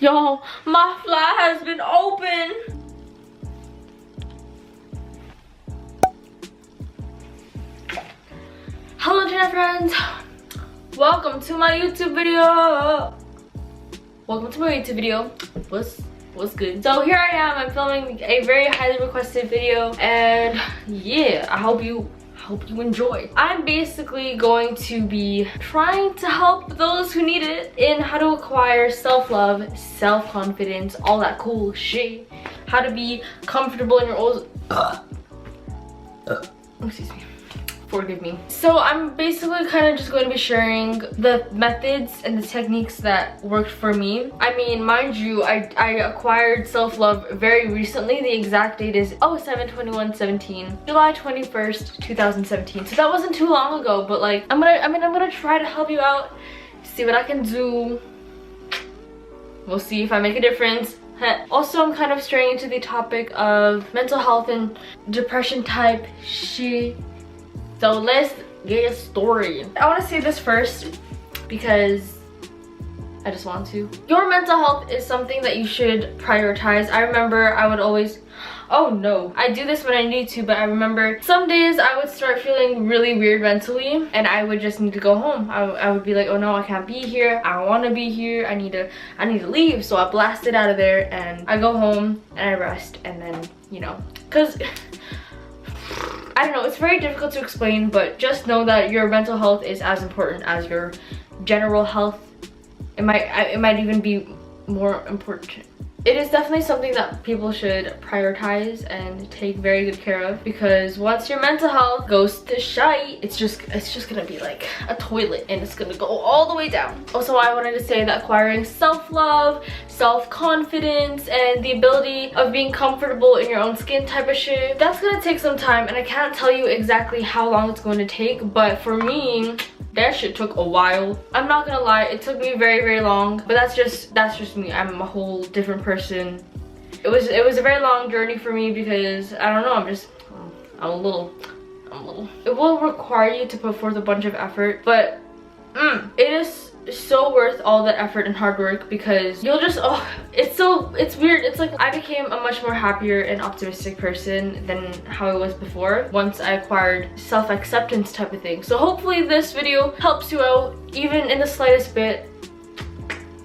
Yo, my fly has been open. Hello internet friends. Welcome to my YouTube video. What's good? So here I am. I'm filming a very highly requested video, and yeah, I hope you enjoy. I'm basically going to be trying to help those who need it in how to acquire self-love, self-confidence, all that cool shit. How to be comfortable in your own excuse me. Forgive me. So I'm basically kind of just going to be sharing the methods and the techniques that worked for me. I mean, mind you, I acquired self-love very recently. The exact date is 07/21/17, July 21st, 2017. So that wasn't too long ago, but like I'm gonna try to help you out, see what I can do. We'll see if I make a difference. Also, I'm kind of straying into the topic of mental health and depression type shit. So let's get a story. I want to say this first because I just want to. Your mental health is something that you should prioritize. I remember I would always, oh no, I do this when I need to, but I remember some days I would start feeling really weird mentally and I would just need to go home. I would be like, oh no, I can't be here. I don't want to be here. I need to leave. So I blasted out of there and I go home and I rest, and then, you know, because I don't know, it's very difficult to explain, but just know that your mental health is as important as your general health. It might even be more important. It is definitely something that people should prioritize and take very good care of, because once your mental health goes to shite, it's just gonna be like a toilet and it's gonna go all the way down. Also, I wanted to say that acquiring self-love, self-confidence, and the ability of being comfortable in your own skin type of shit, that's gonna take some time, and I can't tell you exactly how long it's going to take, but for me, that shit took a while. I'm not gonna lie, it took me very, very long, but that's just me. I'm a whole different person. It was a very long journey for me because I don't know, I'm a little. It will require you to put forth a bunch of effort, but it is so worth all that effort and hard work, because you'll just, it's weird. It's like I became a much more happier and optimistic person than how I was before once I acquired self-acceptance type of thing. So hopefully this video helps you out even in the slightest bit.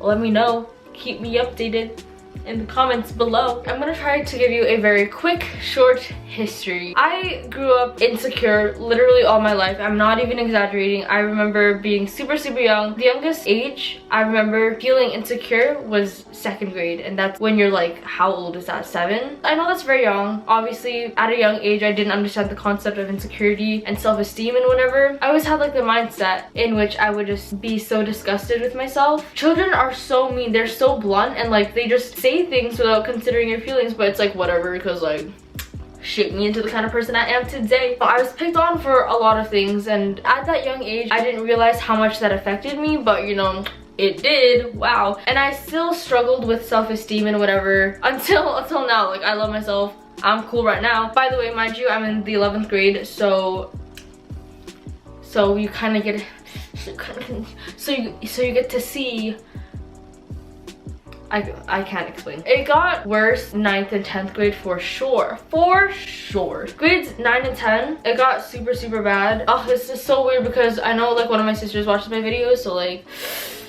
Let me know, keep me updated in the comments below. I'm gonna try to give you a very quick, short history. I grew up insecure literally all my life. I'm not even exaggerating. I remember being super, super young. The youngest age I remember feeling insecure was 2nd grade, and that's when you're like, how old is that, 7? I know that's very young. Obviously, at a young age, I didn't understand the concept of insecurity and self-esteem and whatever. I always had like the mindset in which I would just be so disgusted with myself. Children are so mean. They're so blunt, and like they just say things without considering your feelings, but it's like whatever, because like shaped me into the kind of person I am today. I was picked on for a lot of things, and at that young age I didn't realize how much that affected me, but you know, it did. Wow. And I still struggled with self-esteem and whatever until now. Like, I love myself. I'm cool right now. By the way, mind you, I'm in the 11th grade, so you kind of get so you get to see. I can't explain. It got worse 9th and 10th grade for sure. Grades 9 and 10, it got super, super bad. Oh, this is so weird because I know like one of my sisters watches my videos, so like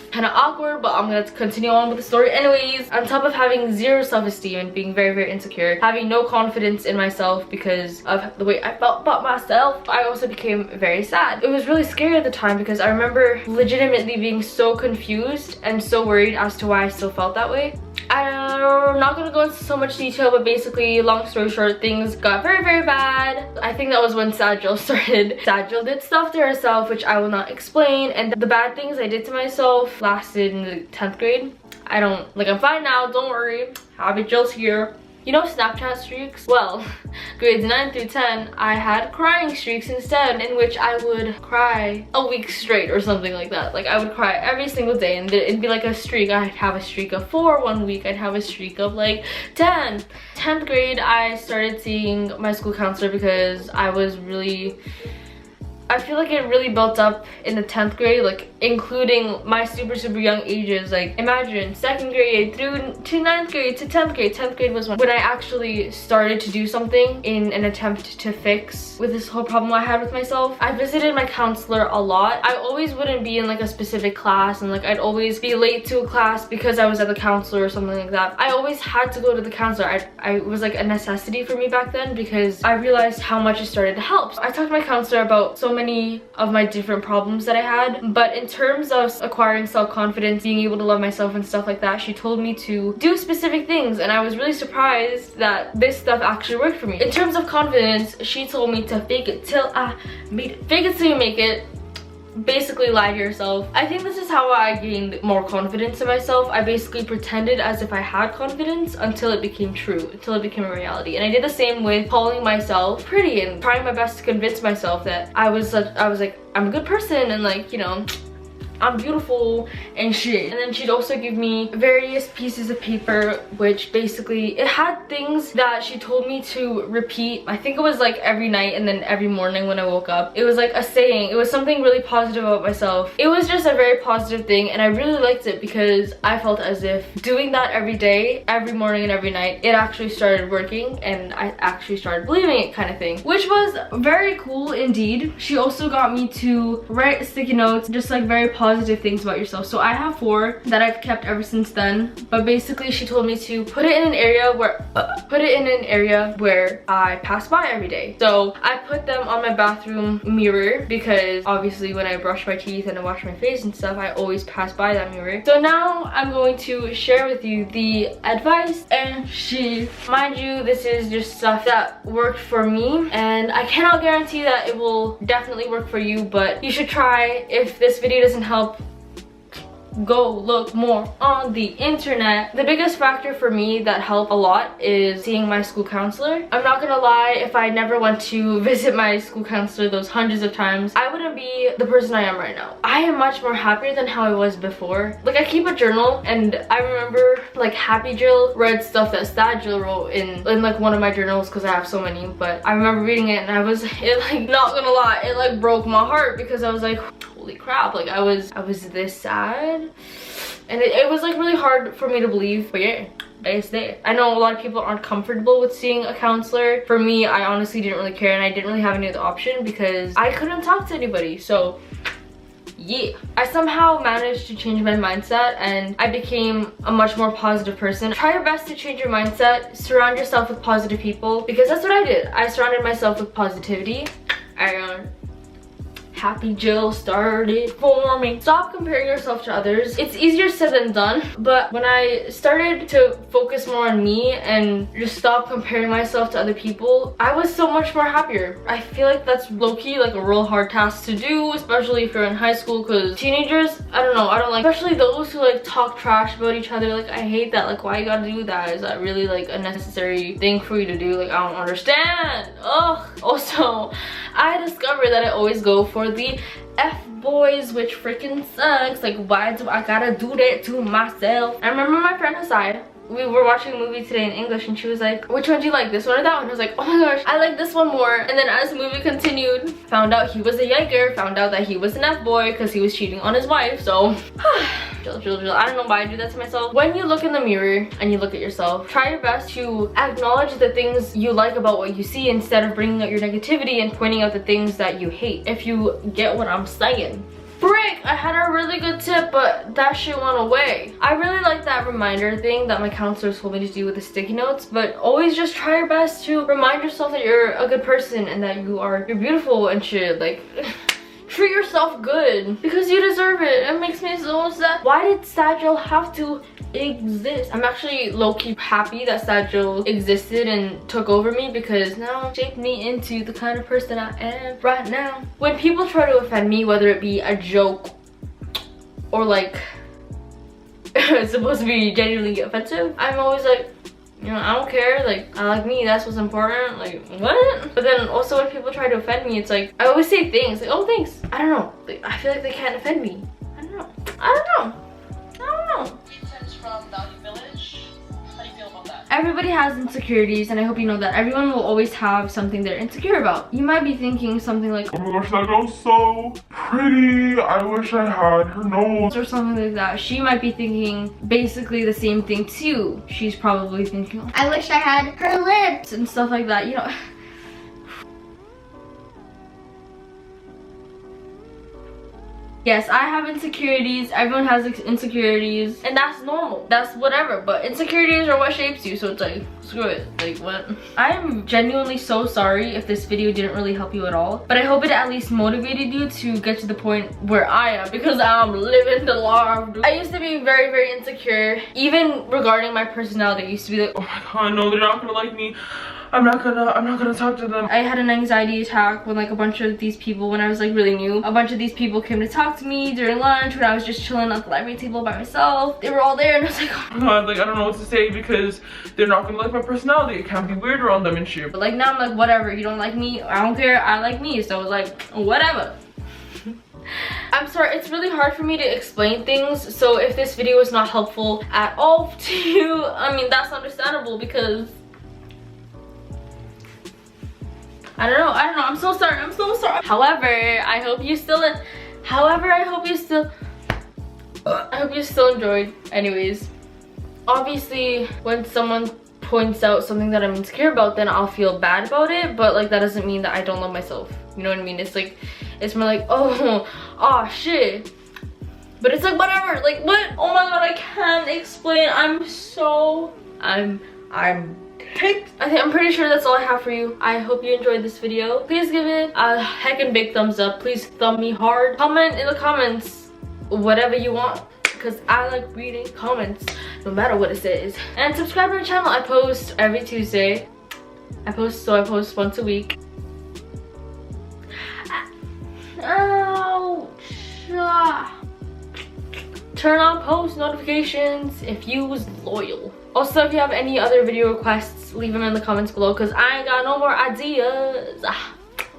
kind of awkward, but I'm gonna continue on with the story anyways. On top of having zero self-esteem and being very, very insecure, having no confidence in myself because of the way I felt about myself, I also became very sad. It was really scary at the time because I remember legitimately being so confused and so worried as to why I still felt that way. I'm not gonna go into so much detail, but basically, long story short, things got very, very bad. I think that was when Sad Jill started. Sad Jill did stuff to herself, which I will not explain, and the bad things I did to myself lasted in the 10th grade. I'm fine now, don't worry. Happy Jill's here. You know Snapchat streaks? Well, grades 9 through 10, I had crying streaks instead, in which I would cry a week straight or something like that. Like, I would cry every single day, and it'd be like a streak. I'd have a streak of 4 one week, I'd have a streak of like 10. 10th grade, I started seeing my school counselor because I was really I feel like it really built up in the 10th grade, like including my super young ages. Like imagine 2nd grade through to 9th grade to 10th grade. 10th grade was when I actually started to do something in an attempt to fix with this whole problem I had with myself. I visited my counselor a lot. I always wouldn't be in like a specific class, and like I'd always be late to a class because I was at the counselor or something like that. I always had to go to the counselor. It was like a necessity for me back then because I realized how much it started to help. So I talked to my counselor about so many of my different problems that I had, but in terms of acquiring self-confidence, being able to love myself and stuff like that, she told me to do specific things, and I was really surprised that this stuff actually worked for me. In terms of confidence, she told me to fake it till I made it. Fake it till you make it. Basically lie to yourself. I think this is how I gained more confidence in myself. I basically pretended as if I had confidence until it became true, until it became a reality. And I did the same with calling myself pretty and trying my best to convince myself that I was like, I'm a good person, and like, you know, I'm beautiful and shit. And then she'd also give me various pieces of paper, which basically it had things that she told me to repeat. I think it was like every night and then every morning when I woke up. It was like a saying. It was something really positive about myself. It was just a very positive thing, and I really liked it because I felt as if doing that every day, every morning and every night, it actually started working, and I actually started believing it, kind of thing, which was very cool indeed. She also got me to write sticky notes, just like very positive things about yourself. So I have 4 that I've kept ever since then, but basically she told me to put it in an area where I pass by every day. So I put them on my bathroom mirror because obviously when I brush my teeth and I wash my face and stuff, I always pass by that mirror. So now I'm going to share with you the advice and shit. Mind you, this is just stuff that worked for me, and I cannot guarantee that it will definitely work for you, but you should try. If this video doesn't help, go look more on the internet. The biggest factor for me that helped a lot is seeing my school counselor. I'm not gonna lie, if I never went to visit my school counselor those hundreds of times, I wouldn't be the person I am right now. I am much more happier than how I was before. Like, I keep a journal, and I remember like Happy Jill read stuff that Sad Jill wrote in like one of my journals, because I have so many. But I remember reading it, and not gonna lie, it like broke my heart, because I was like, holy crap, like I was this sad, and it was like really hard for me to believe. But yeah, it's there. I know a lot of people aren't comfortable with seeing a counselor. For me, I honestly didn't really care, and I didn't really have any other option because I couldn't talk to anybody. So yeah, I somehow managed to change my mindset, and I became a much more positive person. Try your best to change your mindset. Surround yourself with positive people, because that's what I did. I surrounded myself with positivity. Happy Jill started forming. Stop comparing yourself to others. It's easier said than done, but when I started to focus more on me and just stop comparing myself to other people, I was so much more happier. I feel like that's low-key like a real hard task to do, especially if you're in high school, because teenagers, I don't know, I don't like, especially those who like talk trash about each other. Like, I hate that. Like, why you gotta do that? Is that really like a necessary thing for you to do? Like, I don't understand. Ugh. Also, I discovered that I always go for the F-boys, which freaking sucks. Like, why do I gotta do that to myself? I remember my friend Hasai, we were watching a movie today in English, and she was like, which one do you like, this one or that one? I was like, oh my gosh, I like this one more. And then as the movie continued, found out he was a Jaeger, found out that he was an F-boy because he was cheating on his wife. So Jill. I don't know why I do that to myself. When you look in the mirror and you look at yourself, try your best to acknowledge the things you like about what you see, instead of bringing out your negativity and pointing out the things that you hate, if you get what I'm saying. Frick, I had a really good tip, but that shit went away. I really like that reminder thing that my counselor told me to do with the sticky notes, but always just try your best to remind yourself that you're a good person and that you're beautiful and shit. Like, treat yourself good, because you deserve it. It makes me so sad. Why did Sad Jill have to exist? I'm actually low-key happy that Sad Jill existed and took over me, because now it shaped me into the kind of person I am right now. When people try to offend me, whether it be a joke or like it's supposed to be genuinely offensive, I'm always like, you know, I don't care. Like, I like me, that's what's important. Like, what? But then also when people try to offend me, it's like, I always say things like, oh, thanks. I don't know. Like, I feel like they can't offend me. I don't know. From Valley Village. How do you feel about that? everybody has insecurities, and I hope you know that everyone will always have something they're insecure about. You might be thinking something like, oh my gosh, that girl's so pretty, I wish I had her nose, or something like that. She might be thinking basically the same thing too. She's probably thinking, I wish I had her lips and stuff like that, you know. Yes, I have insecurities. Everyone has insecurities, and that's normal. That's whatever. But insecurities are what shapes you. So it's like, screw it. Like, what? I am genuinely so sorry if this video didn't really help you at all. But I hope it at least motivated you to get to the point where I am, because I'm living the life. I used to be very, very insecure. Even regarding my personality, I used to be like, oh my god, no, they're not gonna like me. I'm not gonna talk to them. I had an anxiety attack when like a bunch of these people, when I was like really new, a bunch of these people came to talk to me during lunch when I was just chilling at the library table by myself. They were all there and I was like, oh my god, like I don't know what to say because they're not gonna like my personality. It can't be weird around them and shit. But like now I'm like, whatever, you don't like me, I don't care, I like me. So I was like, whatever. I'm sorry, it's really hard for me to explain things, so if this video is not helpful at all to you, I mean, that's understandable because I don't know, I'm so sorry, However, I hope you still enjoyed. Anyways, obviously, when someone points out something that I'm insecure about, then I'll feel bad about it, but like that doesn't mean that I don't love myself. You know what I mean? It's like, it's more like, oh shit. But it's like, whatever, like what? Oh my god, I can't explain. I'm I'm pretty sure that's all I have for you. I hope you enjoyed this video. Please give it a heckin' big thumbs up. Please thumb me hard. Comment in the comments whatever you want, because I like reading comments no matter what it says. And subscribe to my channel. I post every Tuesday. I post once a week. Ouch. Turn on post notifications if you was loyal. Also, if you have any other video requests, leave them in the comments below, because I ain't got no more ideas.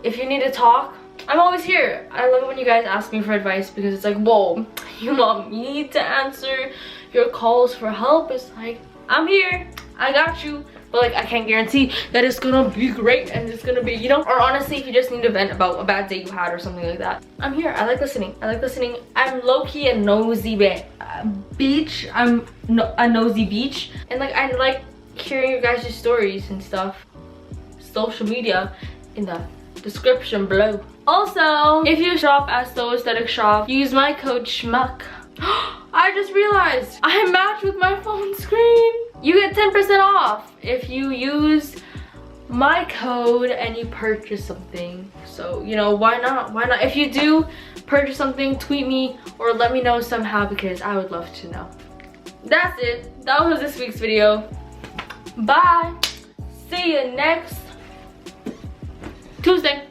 If you need to talk, I'm always here. I love it when you guys ask me for advice, because it's like, whoa, you want me to answer your calls for help? It's like, I'm here, I got you. But like, I can't guarantee that it's gonna be great and it's gonna be, you know, or honestly, if you just need to vent about a bad day you had or something like that, I'm here. I like listening. I'm low-key a nosy beach. I'm a nosy beach, and like I like hearing your guys' stories and stuff. Social media in the description below. Also, if you shop at So Aesthetic Shop, use my code SHMUCK. I just realized I matched with my phone screen. You get 10% off if you use my code and you purchase something. So, you know, why not? If you do purchase something, tweet me or let me know somehow, because I would love to know. That's it. That was this week's video. Bye. See you next Tuesday.